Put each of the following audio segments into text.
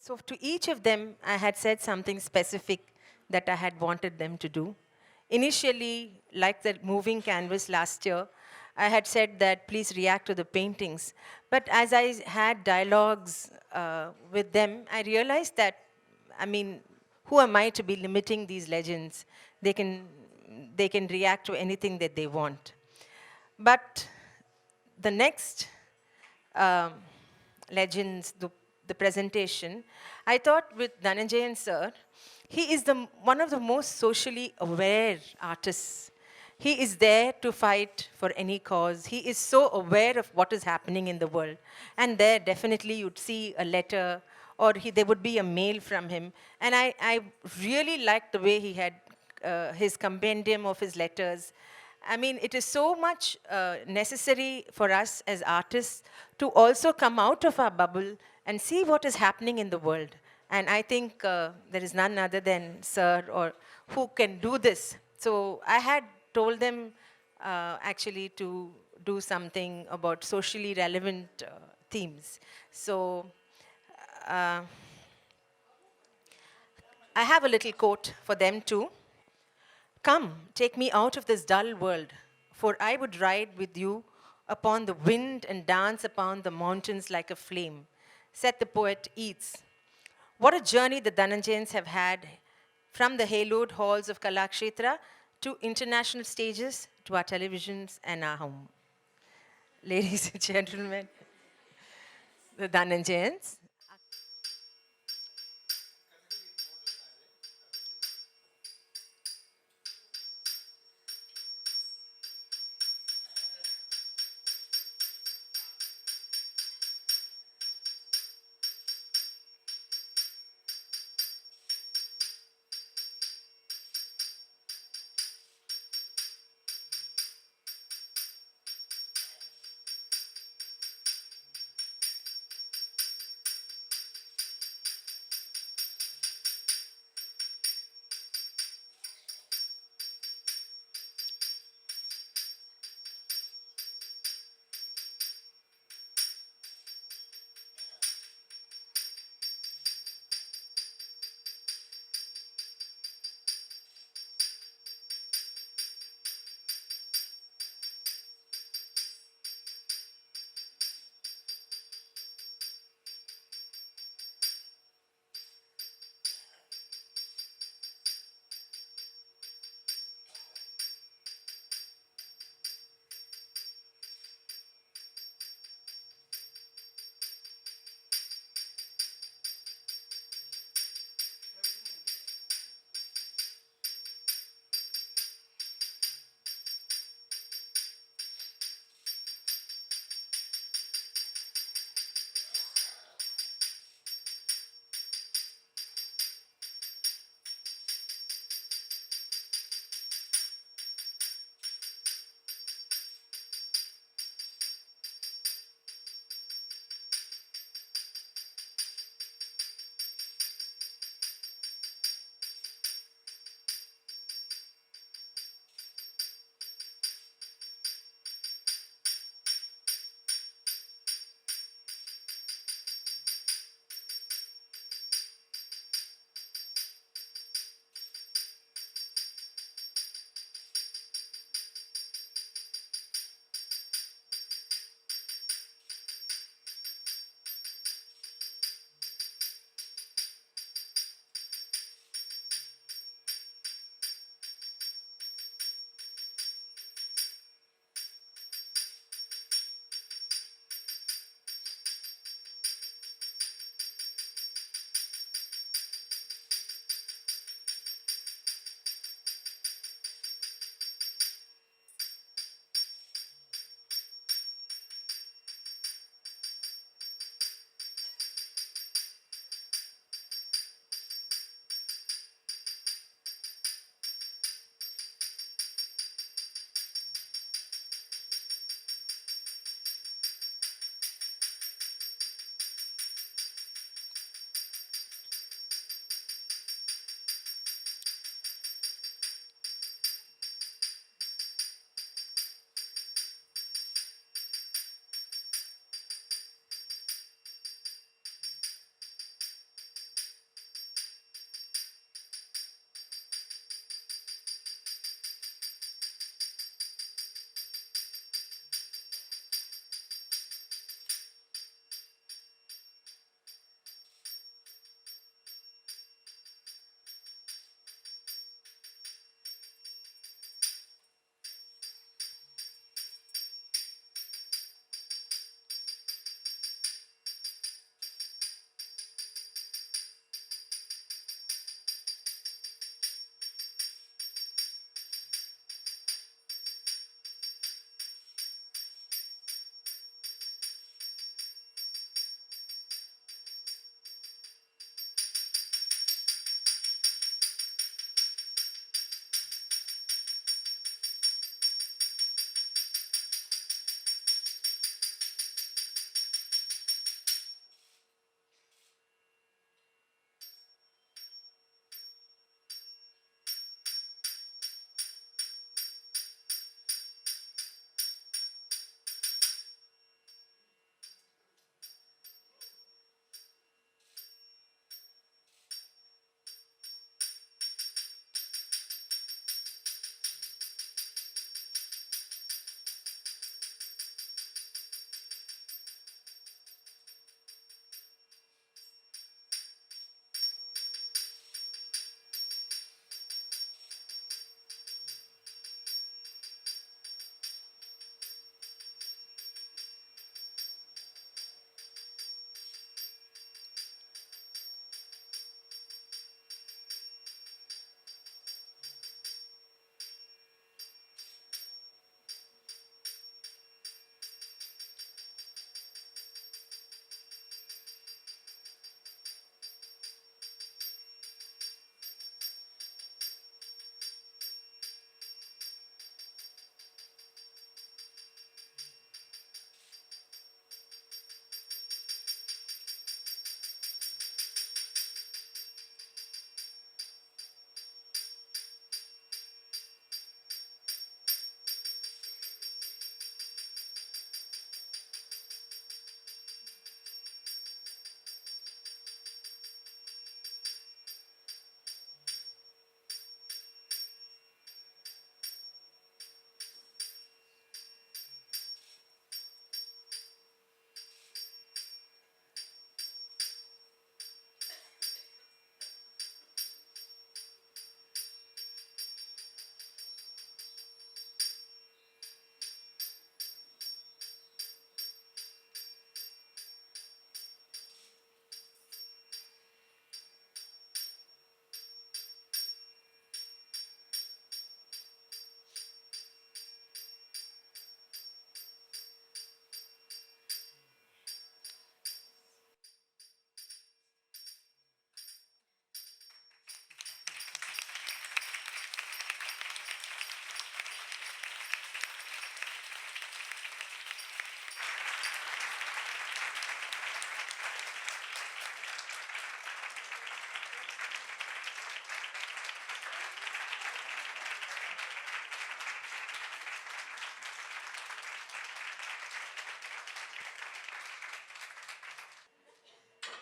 So to each of them, I had said something specific that I had wanted them to do. Initially, like the moving canvas last year, I had said that please react to the paintings. But as I had dialogues with them, I realized that, I mean, who am I to be limiting these legends? They can, they can react to anything that they want. But the next um, legends, the presentation, I thought with Dhananjayan sir, he is one of the most socially aware artists. He is there to fight for any cause. He is so aware of what is happening in the world. And there definitely you'd see a letter or there would be a mail from him. And I really liked the way he had his compendium of his letters. I mean, it is so much necessary for us as artists to also come out of our bubble and see what is happening in the world. And I think there is none other than Sir or who can do this. So I had told them actually to do something about socially relevant themes. So uh, I have a little quote for them too. Come, take me out of this dull world, for I would ride with you upon the wind and dance upon the mountains like a flame, said the poet Yeats. What a journey the Dhananjayans have had from the haloed halls of Kalakshetra to international stages to our televisions and our home. Ladies and gentlemen, the Dhananjayans.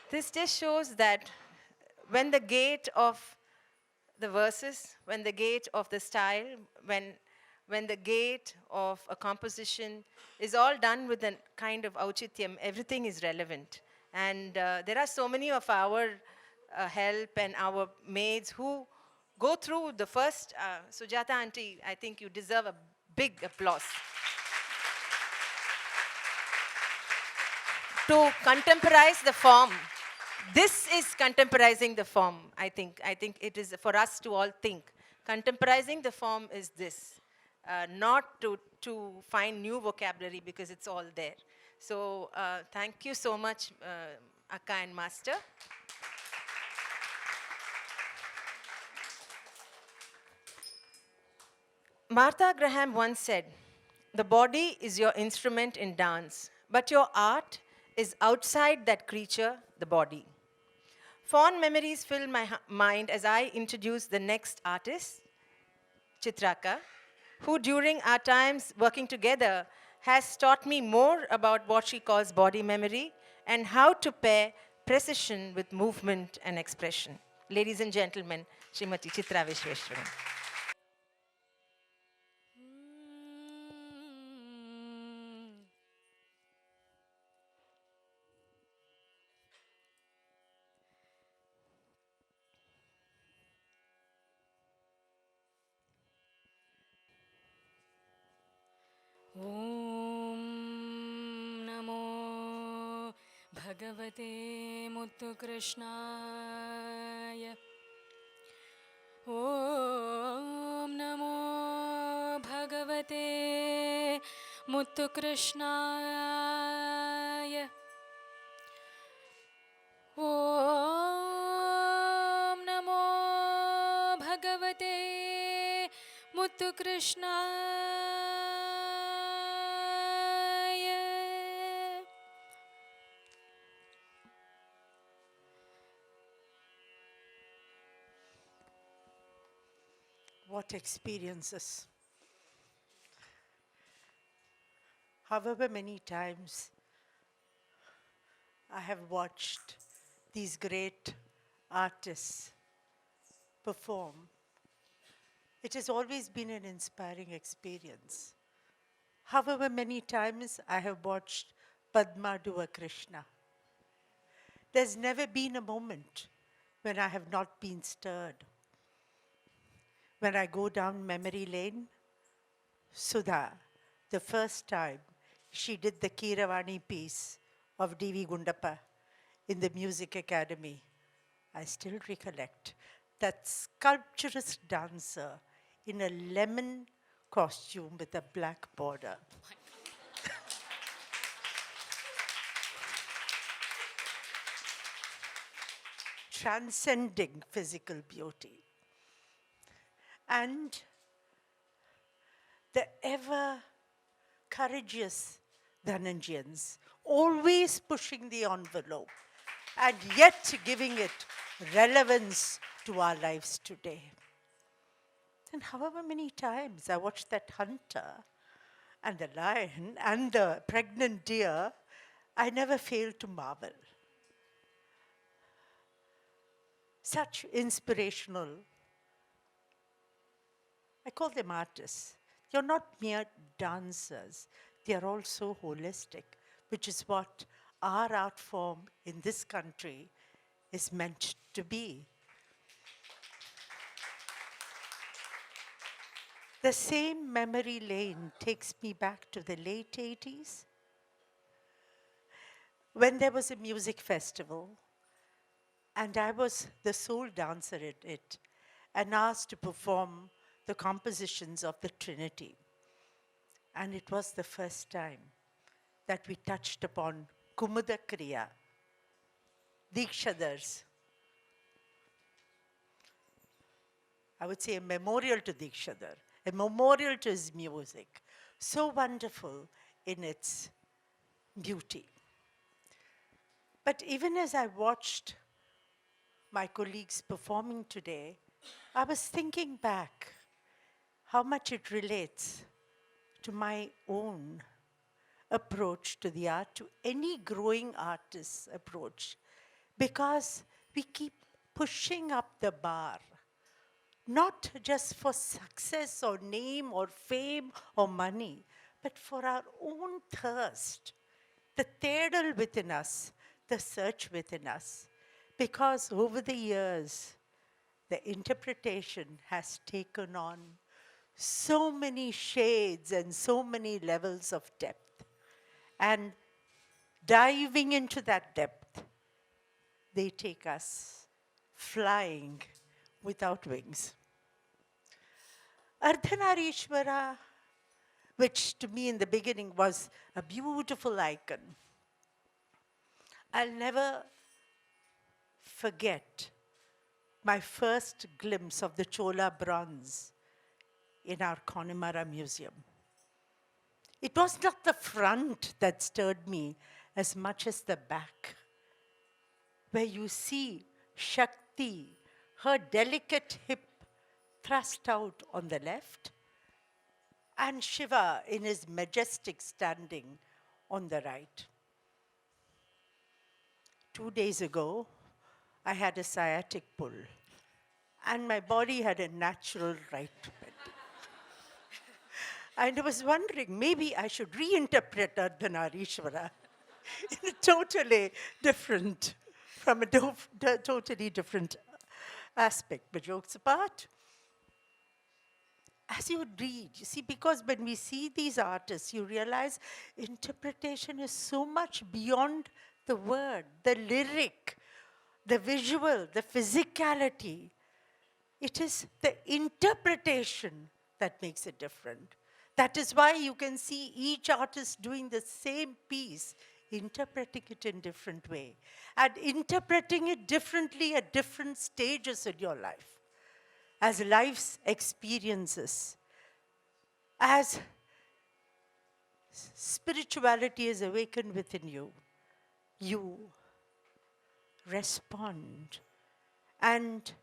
This just shows that when the gate of the verses, when the gate of the style, when the gate of a composition is all done with a kind of auchityam, everything is relevant. And there are so many of our help and our maids who go through the first, Sujata auntie, I think you deserve a big applause. To contemporize the form. This is contemporizing the form, I think. I think it is for us to all think. Contemporizing the form is this, not to find new vocabulary because it's all there. So thank you so much, Akka and Master. Martha Graham once said, "The body is your instrument in dance, but your art is outside that creature, the body." Fond memories fill my mind as I introduce the next artist, Chitraka, who during our times working together has taught me more about what she calls body memory and how to pair precision with movement and expression. Ladies and gentlemen, Srimati Chitra Vishweshwaran. ॐ नमो भगवते मुत्तुकृष्णाय ॐ नमो भगवते मुत्तुकृष्णाय ॐ नमो भगवते मुत्तुकृष्णाय What experiences. However many times I have watched these great artists perform, it has always been an inspiring experience. However many times I have watched Padma do a Krishna, there's never been a moment when I have not been stirred. When I go down memory lane, Sudha, the first time she did the Keeravani piece of D.V. Gundappa in the Music Academy, I still recollect that sculpturous dancer in a lemon costume with a black border. Transcending physical beauty. And the ever courageous Dhananjayans, always pushing the envelope and yet giving it relevance to our lives today. And however many times I watched that hunter and the lion and the pregnant deer, I never failed to marvel. Such inspirational, I call them artists. You're not mere dancers. They are also holistic, which is what our art form in this country is meant to be. The same memory lane takes me back to the late 80s when there was a music festival and I was the sole dancer at it and asked to perform the compositions of the Trinity. And it was the first time that we touched upon Kumuda Kriya, Dikshadars. I would say a memorial to Dikshadar, a memorial to his music, so wonderful in its beauty. But even as I watched my colleagues performing today, I was thinking back how much it relates to my own approach to the art, to any growing artist's approach. because we keep pushing up the bar, not just for success or name or fame or money, but for our own thirst, the தேடல் within us, the search within us. Because over the years, the interpretation has taken on so many shades and so many levels of depth. And diving into that depth, they take us flying without wings. Ardhanarishwara, which to me in the beginning was a beautiful icon, I'll never forget my first glimpse of the Chola bronze in our Connemara Museum. It was not the front that stirred me as much as the back, where you see Shakti, her delicate hip thrust out on the left, and Shiva in his majestic standing on the right. 2 days ago, I had a sciatic pull, and my body had a natural right to bend. And I was wondering, maybe I should reinterpret Ardhanarishwara in a totally different, from a totally different aspect. But jokes apart, as you read, you see, because when we see these artists, you realize interpretation is so much beyond the word, the lyric, the visual, the physicality. It is the interpretation that makes it different. That is why you can see each artist doing the same piece, interpreting it in different way, and interpreting it differently at different stages in your life, as life's experiences, as spirituality is awakened within you, you respond. And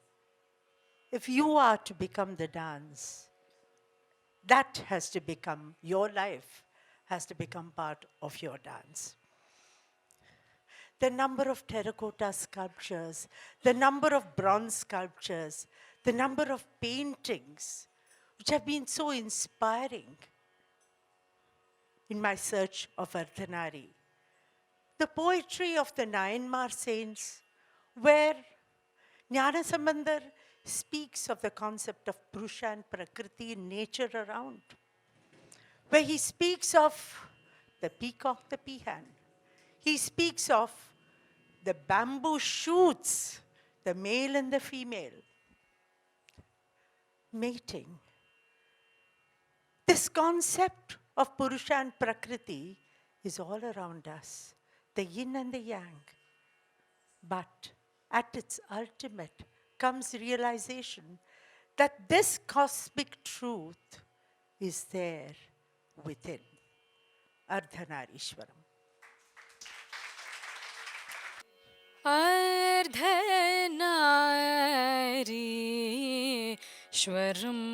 if you are to become the dance, that has to become your life, has to become part of your dance. The number of terracotta sculptures, the number of bronze sculptures, the number of paintings, which have been so inspiring in my search of Ardhanari. The poetry of the Nayanmar saints, where Jnanasambandar speaks of the concept of Purusha and Prakriti in nature around, where he speaks of the peacock, the peahen. He speaks of the bamboo shoots, the male and the female, mating. This concept of Purusha and Prakriti is all around us, the yin and the yang. But at its ultimate comes realization that this cosmic truth is there within. Ardhanarishwaram. अर्धनारीश्वरम्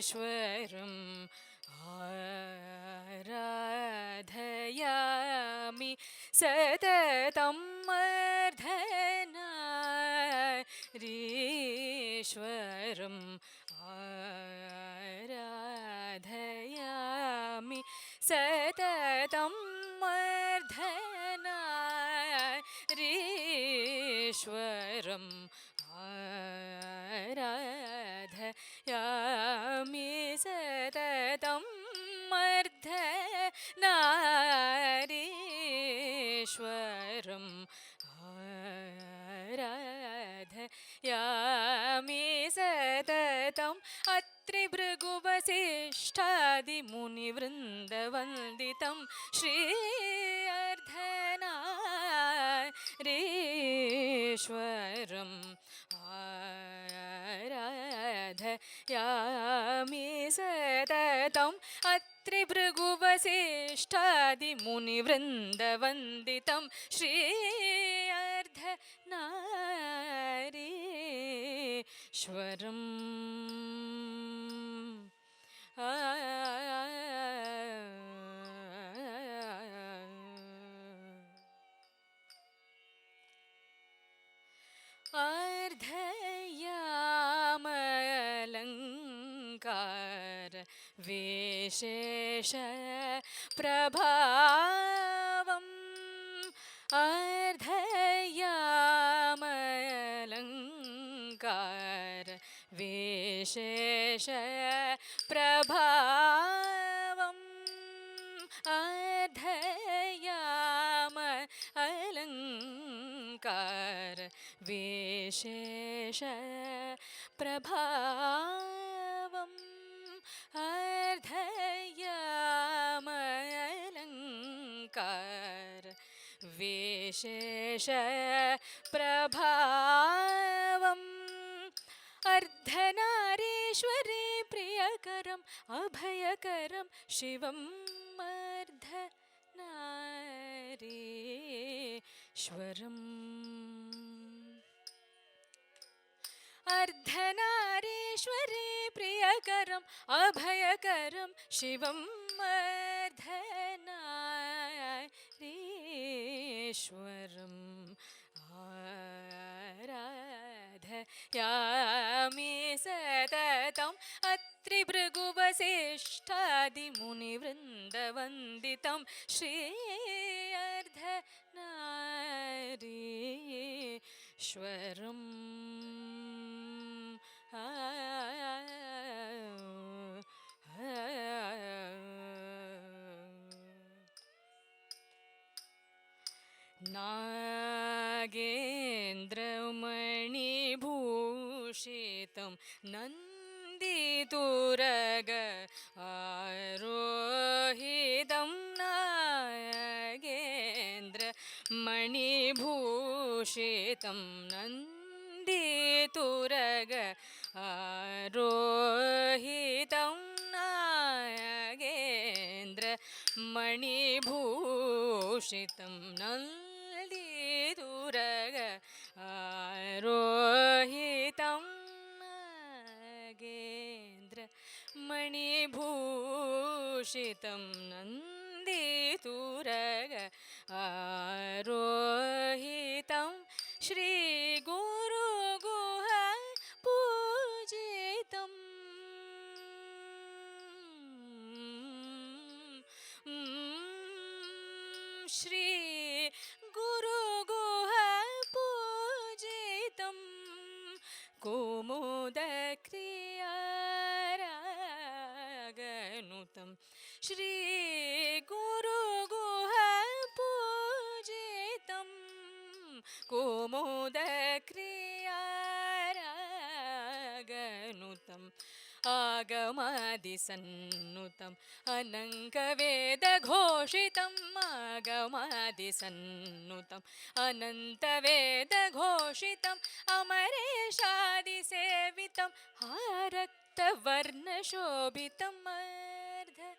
अर्धनारीश्वरम् आराधयामि सततम् अर्धनारीश्वरम् आराधयामि सततम् अर्धनारीश्वरम् आराधयामि सततम् अर्धनारीश्वरम् आराधयामि सततम् अत्रिभृगुवसिष्ठादिमुनिवृन्दवन्दितं श्री अर्धनारीश्वरम् आराधयामि सततम् सततम् अत्रिभृगुवसिष्ठादिमुनिवृन्दवन्दितं श्री अर्धनारीश्वरम् अर्धयामलङ्कार विशेष प्रभावम् अर्धयामलङ्कार विशेष प्रभावम् अर्धयाम अलङ्कार विशेष प्रभावम् अर्धयाम अलङ्कार विशेष प्रभावम् अर्धनारीश्वरी प्रियकरम् अभयकरं शिवम् अर्धनारीश्वरम् अर्धनारीश्वरी प्रियकरम् अभयकरं शिवम् अर्धनारीश्वरम् आराधयामि सततम् अत्रिभृगुवसिष्ठादिमुनिवृन्दवन्दितं श्री अर्धनारीश्वरम् नागेन्द्रमणिभूषितं नन्दितुरग आरोहितं नागेन्द्रमणिभूषितं नन्दितुरग आरोहितं नागेन्द्रमणिभूषितं नन्दितुरग आरोहितं नागेन्द्रमणिभूषितं नन्दितुरग आरोहितं श्रीगुरुगुह पूजितम् श्री गुरुगुह पूजितं कुमुदक्रियारागनुतं श्री गुरुगुह पूजितं कुमुदक्रियारागनुतम् आगमादिसन्नुतम् अनङ्गवेदघोषितम् आगमादिसन्नुतम् अनन्तवेदघोषितम् अमरेशादिसेवितम् आरक्तवर्णशोभितम् अर्धनारीश्वरम्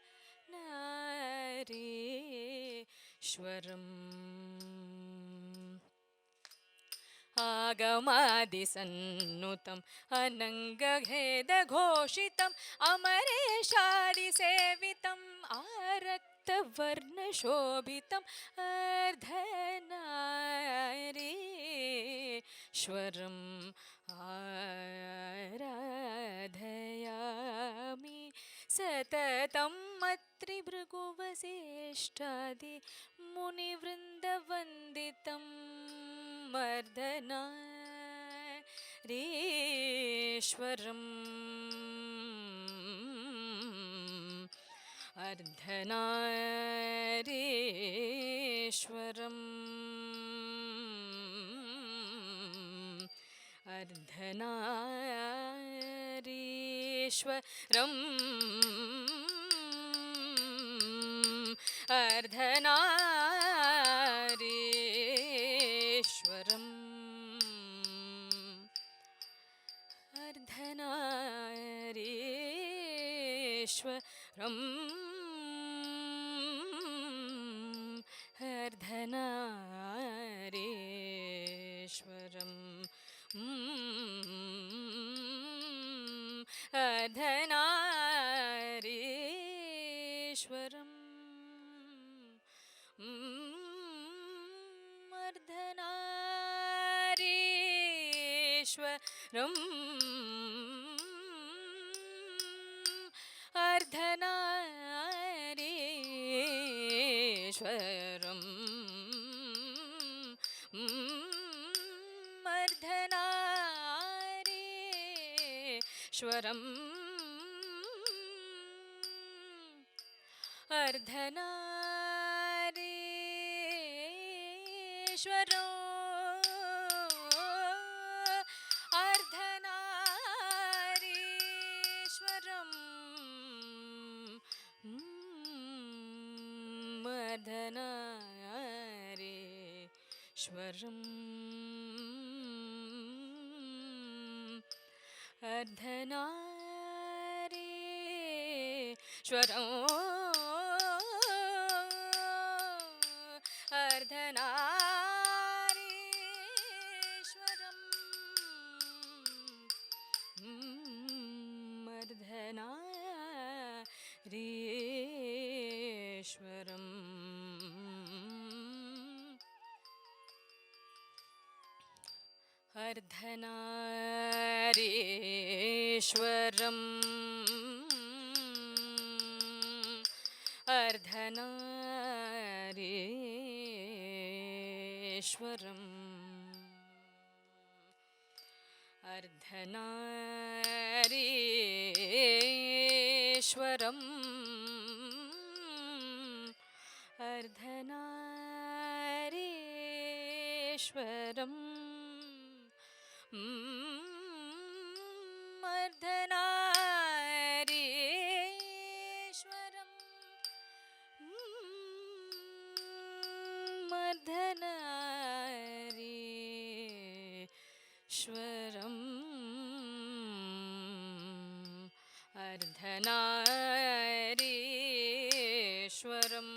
आगमादिसन्नुतम् अनङ्गभेदघोषितम् अमरेशादिसेवितम् आरक्तवर्णशोभितम् अर्धनारीश्वरम् आराधयामि सततम् अत्रिभृगुवसिष्ठादि मुनिवृन्दवन्दितम् अर्धनारीश्वरम् अर्धनारीश्वरम् अर्धनारीश्वरम् अर्धनारीश्वरम् अर्धनारीश्वरम् अर्धनारीश्वरम् अर्धनारीश्वरम् अर्धनारीश्वरम् अर्धनारीश्वरम् अर्धनारीश्वरम् अर्धनारीश्वरम् अर्धनारीश्वरम् अर्धनारीश्वरम् अर्धनारीश्वरम् अर्धनारीश्वरम् अर्धनारीश्वरम् अर्धनारीश्वरम् अर्धनारीश्वरम्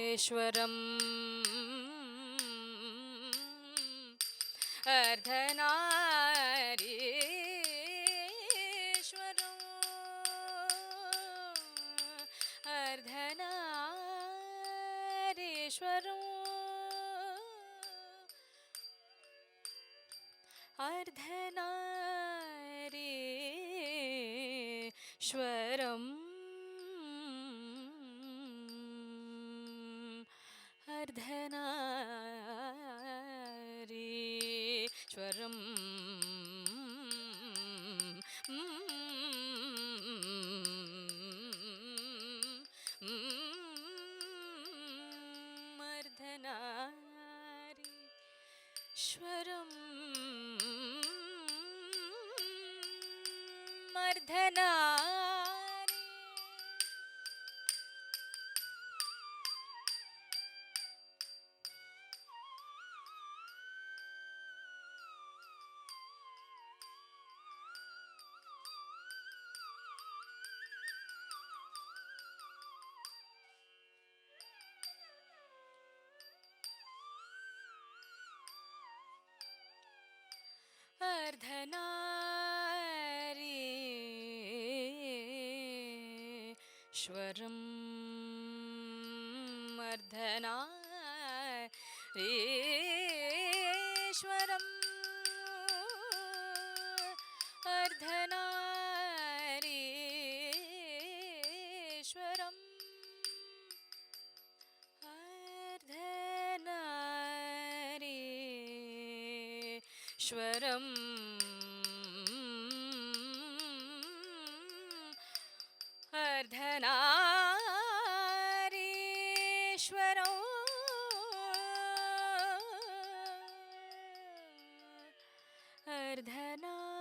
अर्धनारीश्वरम् Ardhanari अर्धनारीश्वरम् अर्धनारीश्वरम् अर्धनारीश्वरम् अर्धनारीश्वरम् अर्धनारीश्वरम्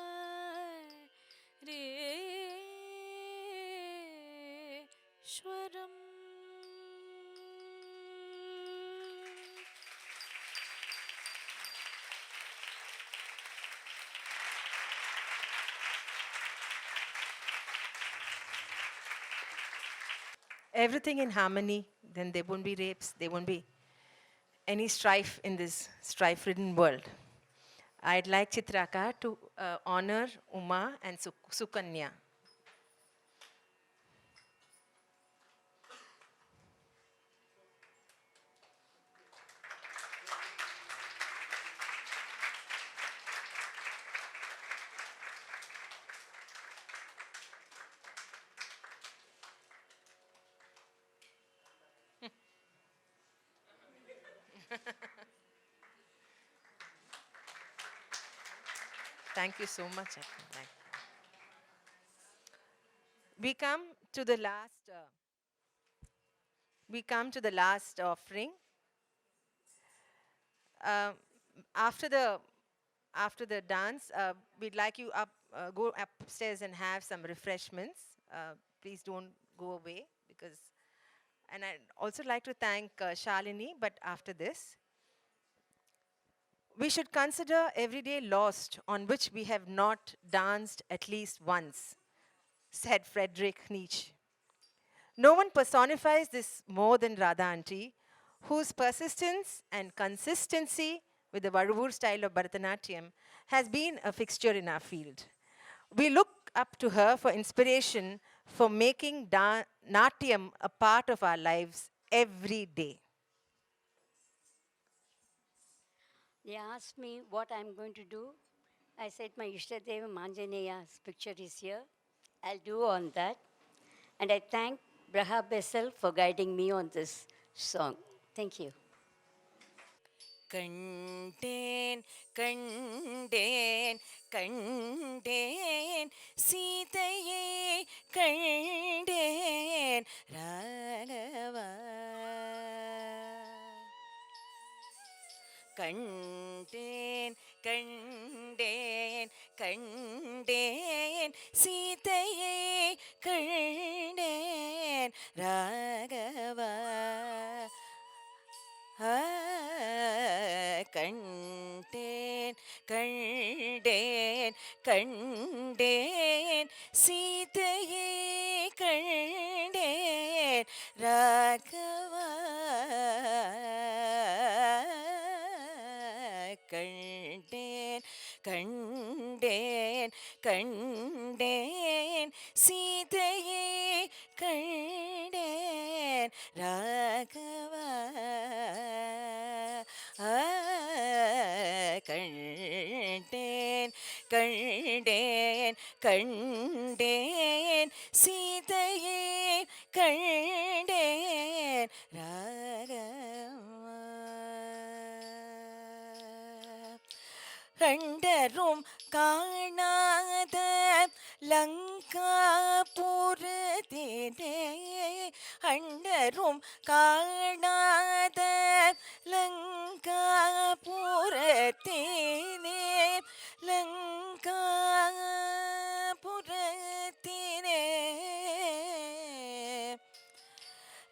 Everything in harmony, then there won't be rapes, there won't be any strife in this strife-ridden world. I'd like Chitraka to honor Uma and Sukanya. Thank you so much. Thank you. We come to the last. We come to the last offering. Um, after the after the dance, we'd like you go upstairs and have some refreshments. Please don't go away because. And I'd also like to thank Shalini, but after this. We should consider every day lost on which we have not danced at least once, said Friedrich Nietzsche. No one personifies this more than Radha Aunty, whose persistence and consistency with the Varuvur style of Bharatanatyam has been a fixture in our field. We look up to her for inspiration for making Natyam a part of our lives every day. They asked me what I'm going to do. I said my Ishtadeva Manjaneya's picture is here. I'll do on that. And I thank Braha Bessel for guiding me on this song. Thank you. கண்டேன் கண்டேன் கண்டேன் சீதையை கண்டேன் ராகவா கண்டேன் கண்டேன் கண்டேன் சீதையை கண்டேன் ராகவா கண்டேன் கண்டேன் கண்டேன் சீதையை கண்டேன் ராகவா கண்டேன் கண்டேன் கண்டேன் சீதையை கண்டேன் ராகவா கண்டேன் கண்டேன் கண்டேன் சீதையை கண்டேன் ராகவா கண்டரும் காணாத லங்காபுரத்திலே அண்டரும் காணாத லங்காபுரத்திலே லங்காபுரத்திலே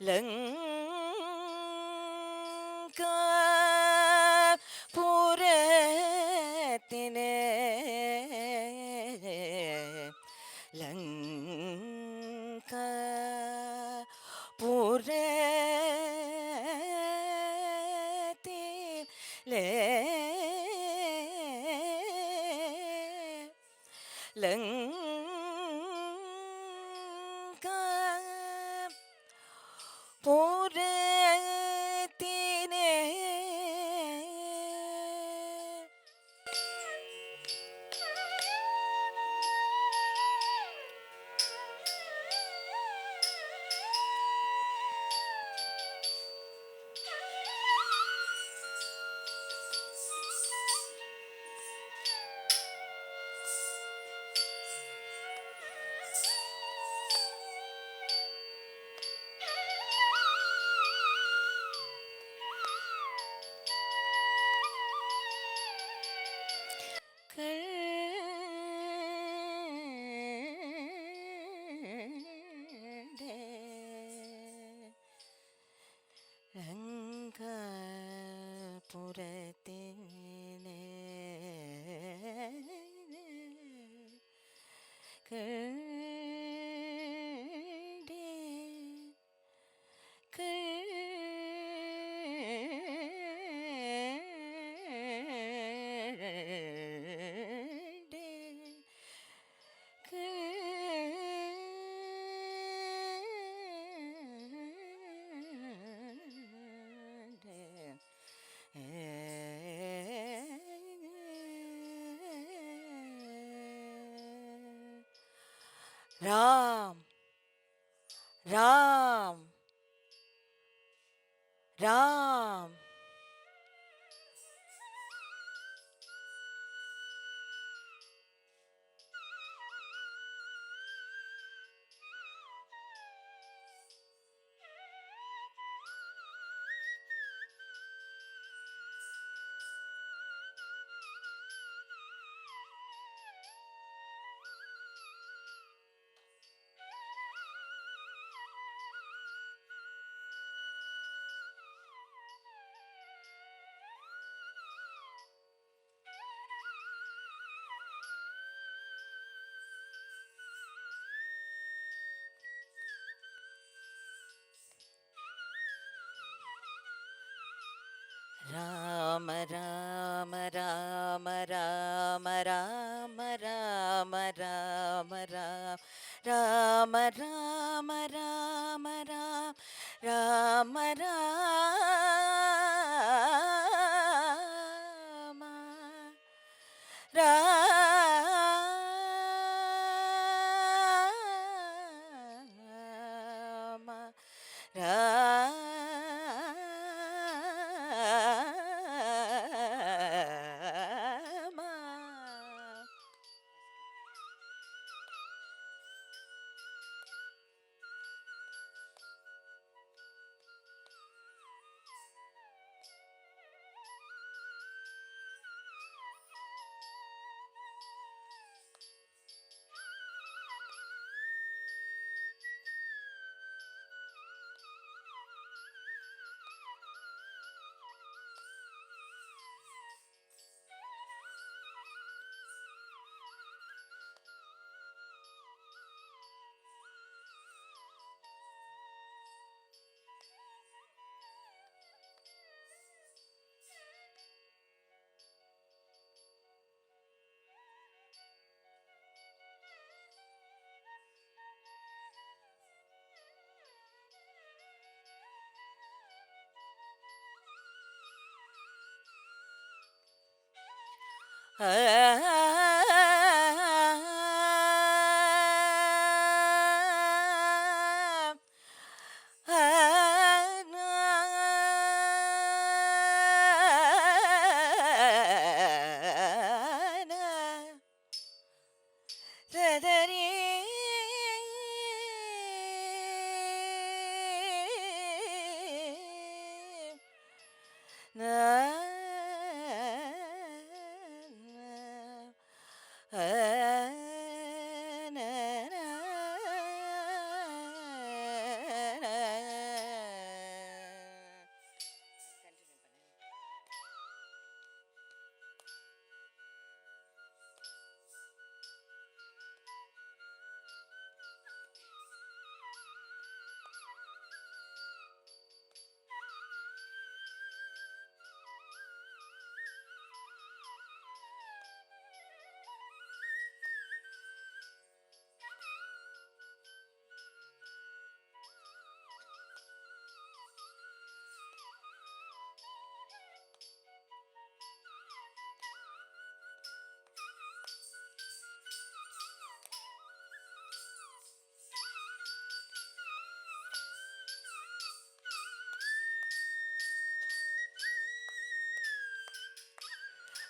லங்காபுரத்திலே லங்காபுரத்திலே லங்காபுரத்திலே ராம் ராம் ராம் ராம ராம ராம ராம ராம ராம ராம ராம ராம ராம ராம ராம ராம ராம ராம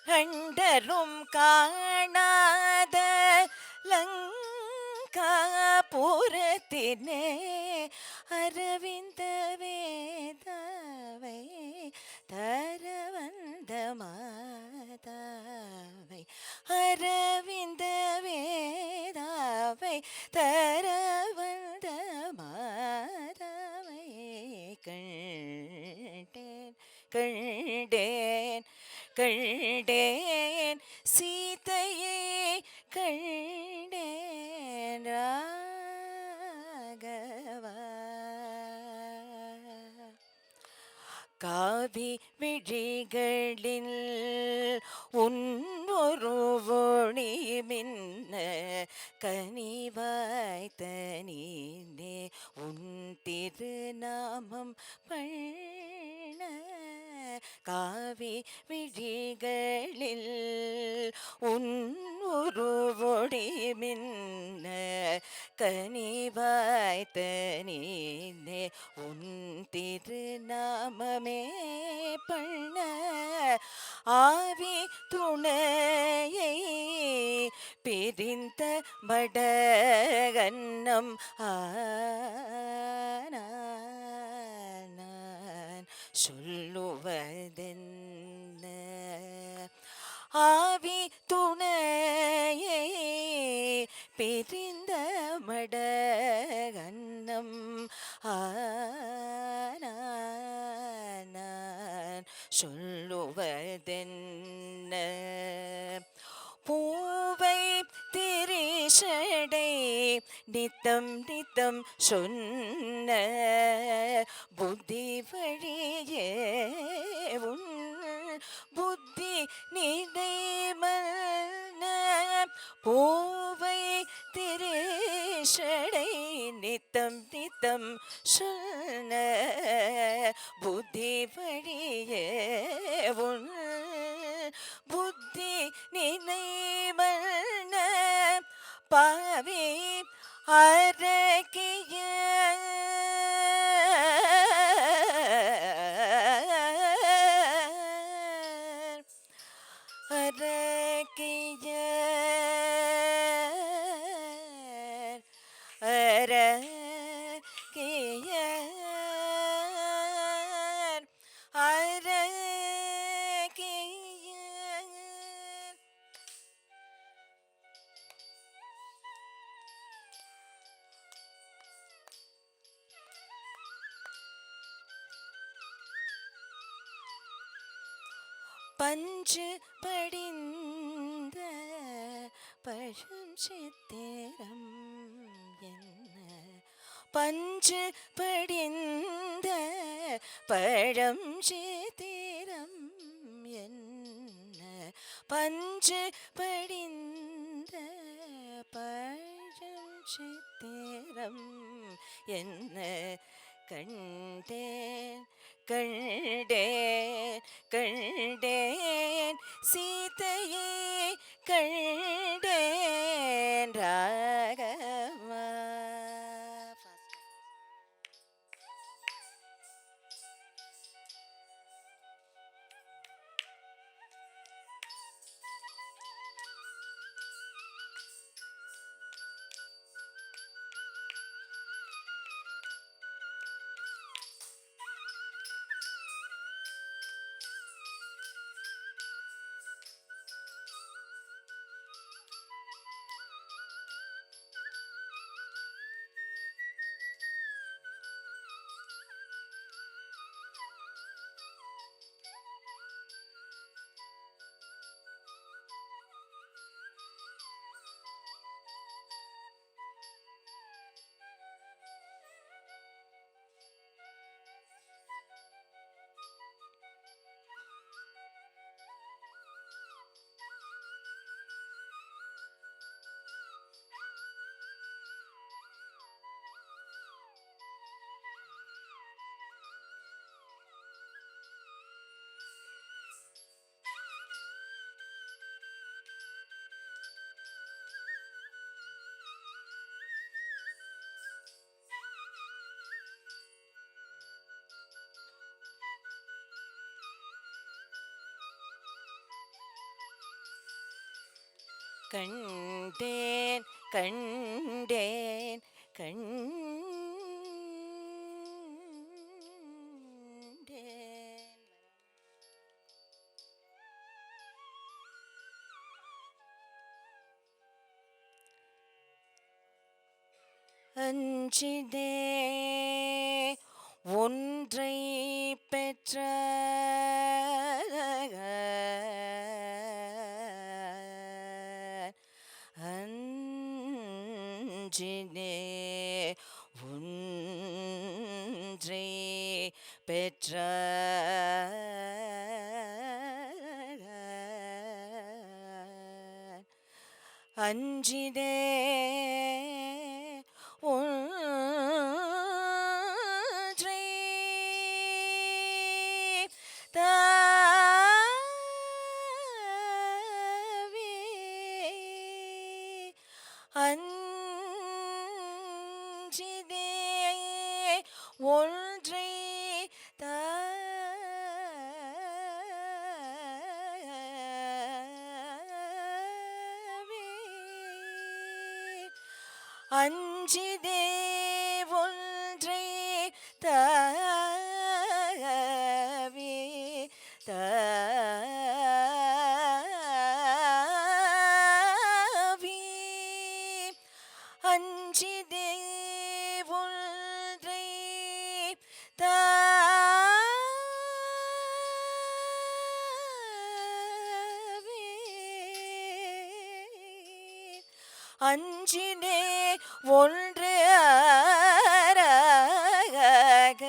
கண்டரும் காணாத லங்காபுரத்தினே அரவிந்த வேதாவை தர வந்த மாதாவை அரவிந்த வேதாவை தர வந்த மாதாவை கண்டேன் கண்டேன் கண்டேன் சீதையை கண்டேன் ராகவா காவி விழிகளில் உன்னொருவோணி மின்ன கனிவாய்த்த நீனே உன் திருநாமம் பண்ண காவி விழிகளில் உன் உருவொடி மின்ன கனிவாய்த்த நீனே உன் திருநாமமே பண்ண ஆவி துணையை பிரிந்த மடகன்னம் நான் சொல்லுவதென்ன ஆவி துணையை பிரிந்த மடகன்னம் நான் சொல்லுவதென்ன பூவை திரிஷடை நித்தம் நித்தம் சொன்ன புத்தி வழியே உன் புத்தி நினைமல்ன பூவை திரிஷடை நித்தம் நித்தம் சொன்ன புத்தி வழியே உன் புத்தி நினைமல்ன பாவி அரகிய அரகிய அரகிய அரகிய பஞ்சு படிந்த பழம் சித்திரம் என்ன பஞ்சு படிந்த பழம் சித்திரம் என்ன பஞ்சு படிந்த பழம் சித்திரம் என்ன கண்டேன் கண்டேன் கண்டேன் சீதையே கண்டேன் ராகவா. கண்டேன் கண்டேன் கண்டேன் அஞ்சிதே ஒன்றை பெற்ற அஞ்சினே ஒன்றை பெற்ற அஞ்சினே ஒன்றை தாவி அஞ்சிதே ஒன்றை தாவி தாவி அஞ்சிதே ஒன்றை தாவி அஞ்சினே ஒன்று ஆராக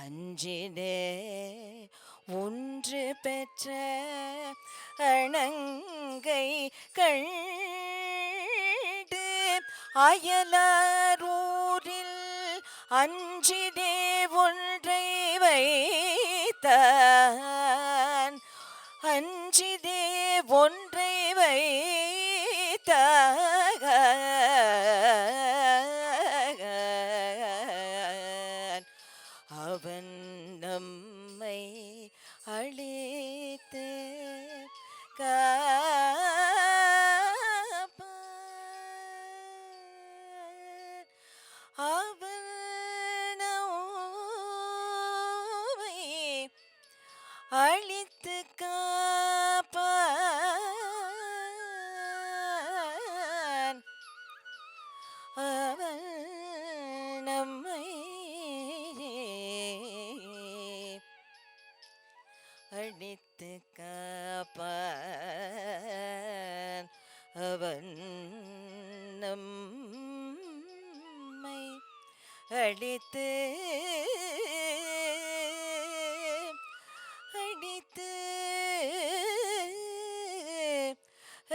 அஞ்சினே ஒன்று பெற்ற அணங்கை கண்டு அயலாரூரில் அஞ்சினே ஒன்றை வைத்தான் அஞ்சினே ஒன்றை வைத்தான் அவன் நம்மை அழித்து காப்பான் அவன் நம்மை அழித்து காப்பான் அவன் நம்மை அழித்து காப்பான் அவன் நம்மை அழித்து அழித்து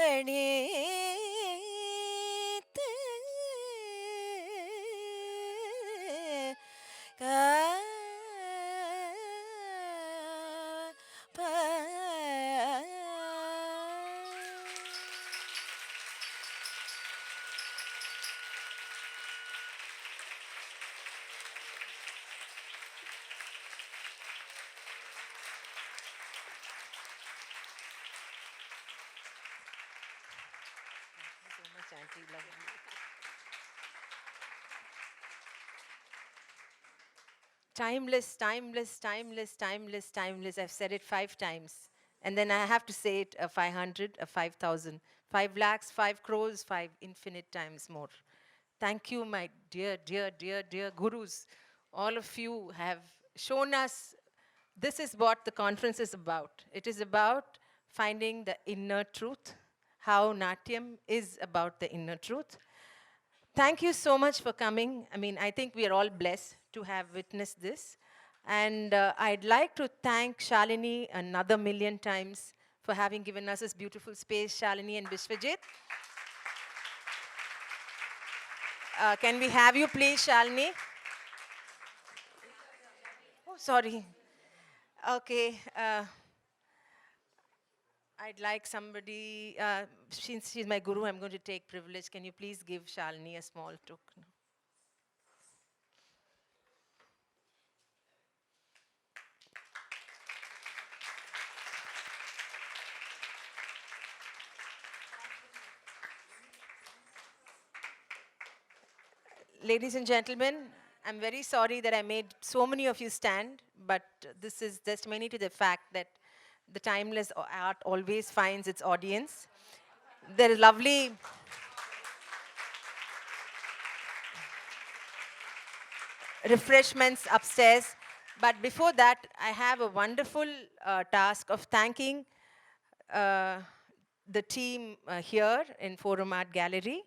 அழித்து So much, Auntie. Love you. Timeless, timeless, timeless, timeless, timeless. I've said it 5 times. And then I have to say it a 500, a 5,000, 5 lakhs, 5 crores, 5 infinite times more. Thank you, my dear, dear, dear, dear gurus. All of you have shown us this is what the conference is about. It is about finding the inner truth, how Natyam is about the inner truth. Thank you so much for coming. I mean, I think we are all blessed to have witnessed this. And I'd like to thank Shalini another million times for having given us this beautiful space, Shalini and Vishwajit. Can we have you please, Shalini? Oh, sorry. Okay. I'd like somebody, since she's my guru, I'm going to take privilege. Can you please give Shalini a small token? Ladies and gentlemen, I'm very sorry that I made so many of you stand, but this is testimony to the fact that the timeless art always finds its audience. There is lovely refreshments upstairs. But before that, I have a wonderful task of thanking the team here in Forum Art Gallery,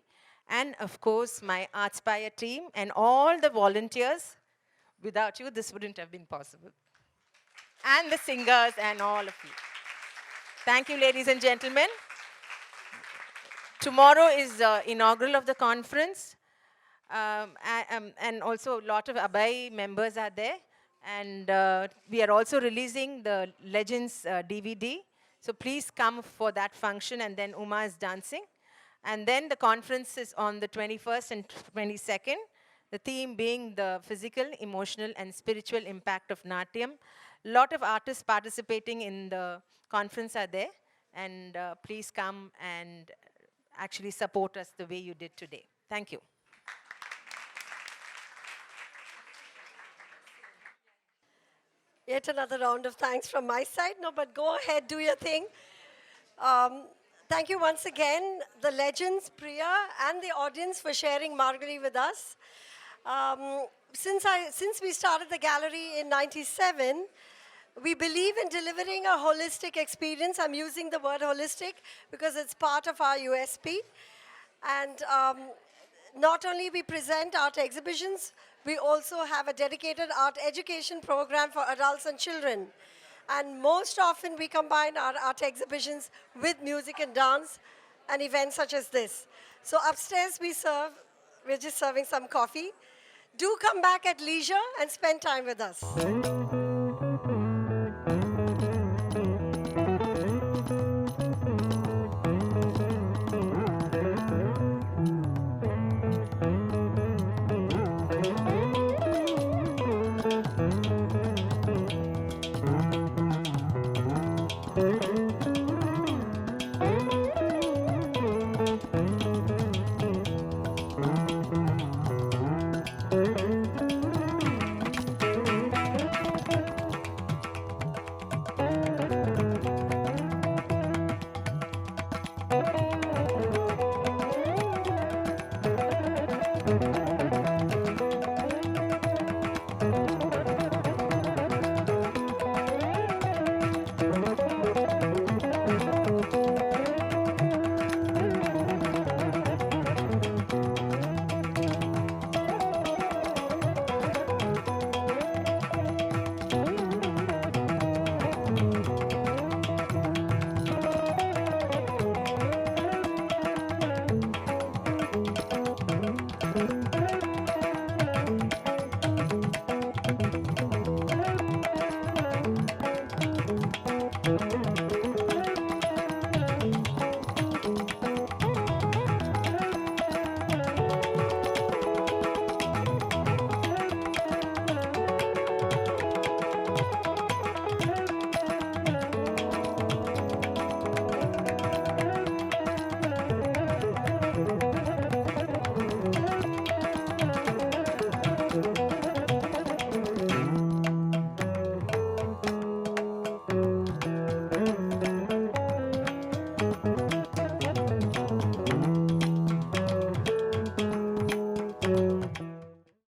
and of course my Artspire team and all the volunteers. Without you, this wouldn't have been possible. And the singers and all of you. Thank you, ladies and gentlemen. Tomorrow is inaugural of the conference. And also a lot of Abai members are there. And we are also releasing the Legends DVD. So please come for that function, and then Uma is dancing. And then the conference is on the 21st and 22nd. The theme being the physical, emotional, and spiritual impact of Natyam. Lot of artists participating in the conference are there, and please come and actually support us the way you did today. Thank you. Yet another round of thanks from my side. No, but go ahead, do your thing. Um, Thank you once again, the legends, Priya, and the audience for sharing Margari with us. Since we started the gallery in '97, we believe in delivering a holistic experience. I'm using the word holistic because it's part of our USP. And not only we present art exhibitions, we also have a dedicated art education program for adults and children. And most often we combine our art exhibitions with music and dance and events such as this. So upstairs we're just serving some coffee. Do come back at leisure and spend time with us.